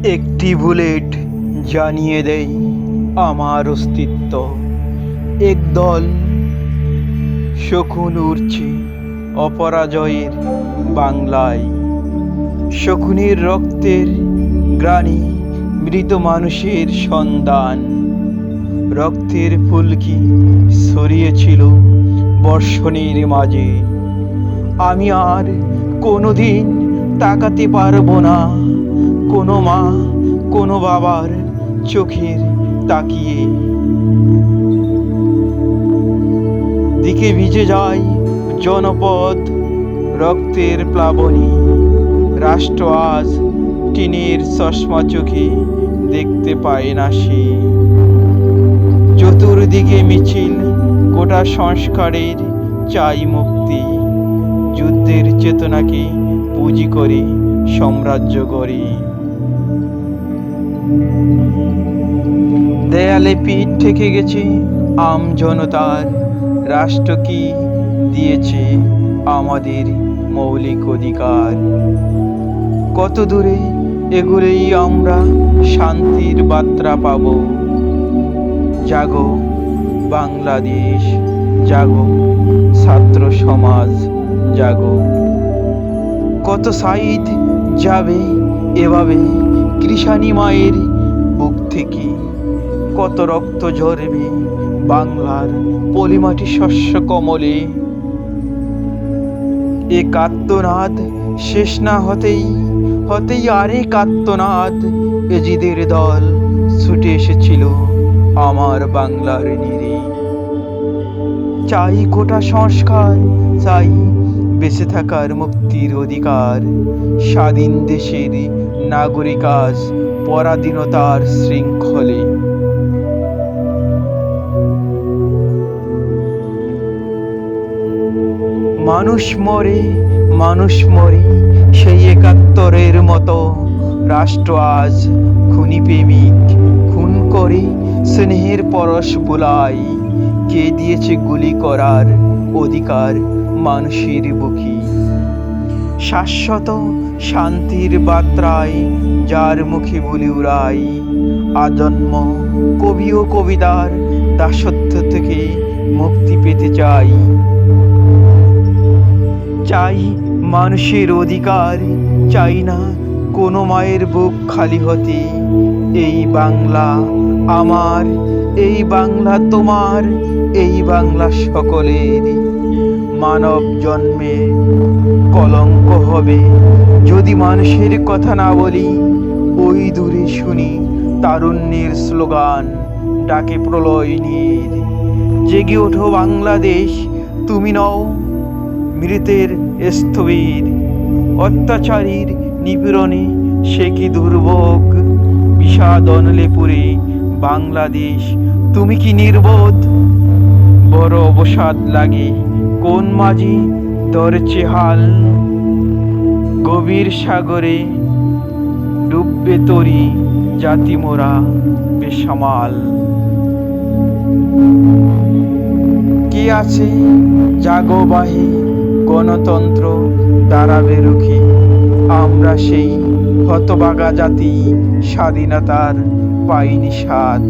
একটি বুলেট জানিয়ে দেয় আমার অস্তিত্ব। একদল শকুন উড়ছে অপরাজয়ের বাংলায়। শকুনের রক্তের গ্রাণে মৃত মানুষের সন্ধান। রক্তের ফুলকি ছড়িয়েছিল বর্ষণের মাঝে। আমি আর কোনোদিন তাকাতে পারবো না কোনো মা কোনো বাবার চোখের তাকিয়ে। দিকে ভিজে যায় জনপদ রক্তের প্লাবনী। রাষ্ট্র আজ টিনের চশমা চোখে দেখতে পায় না সে। চতুর্দিকে মিছিল গোটা সংস্কারের চাই মুক্তি। যুদ্ধের চেতনাকে পুঁজি করে সাম্রাজ্য গড়ে। দেয়ালে পিঠ ঠেকে গেছে আম জনতার। রাষ্ট্র কি দিয়েছে আমাদের মৌলিক অধিকার? কত দূরে এগুলেই আমরা শান্তির বার্তা পাব। জাগো বাংলাদেশ জাগো, ছাত্র সমাজ জাগো। কত সাইদ যাবে এভাবে কৃষাণী মায়ের বুক থেকে। কত রক্ত ঝরবে বাংলার পলিমাটি শস্য কমলে। এ কাত্তনাদ শেষ না হতেই আরেক আত্তনাদ। এজিদের দল ছুটে এসেছিল আমার বাংলার নীড়ে। চাই কোটা সংস্কার, চাই বেঁচে থাকার মুক্তির অধিকার। স্বাধীন দেশের নাগরিক আজ পরাধীনতার শৃঙ্খলে। মানুষ মরে সেই একাত্তরের মতো। রাষ্ট্র আজ খুনি প্রেমিক খুন করে স্নেহের পরশ বোলায়। কে দিয়েছে গুলি করার অধিকার মানুষের বুকে? শাশ্বত শান্তির বার্তায় যার মুখে বলি উড়াই। আজন্ম কবি ও কবিতার দাসত্ব থেকে মুক্তি পেতে চাই। চাই মানুষের অধিকার, চাই না কোনো মায়ের বুক খালি হতে। এই বাংলা আমার, এই বাংলা তোমার, এই বাংলা সকলের। মানব জন্মে কলঙ্ক হবে যদি মানুষের কথা না বলি। ওই দূরে শুনি তারুণ্যের স্লোগান ডাকে প্রলয় নীর। জেগে ওঠো বাংলাদেশ, তুমি নও মৃতের স্থবির। অত্যাচারীর নিপীড়নে সে কি দুর্ভোগ। বিষাদ অনলে পুরে বাংলাদেশ, তুমি কি নির্বোধ? বড় অবসাদ লাগে কোন মাঝি ধরেছে হাল। গভীর সাগরে ডুববে তরি জাতি মোরা বেসামাল। কি আছে জাগো বাহে গণতন্ত্র দাঁড়াবে রুখে। আমরা সেই হতভাগা জাতি স্বাধীনতার পাইনি স্বাদ।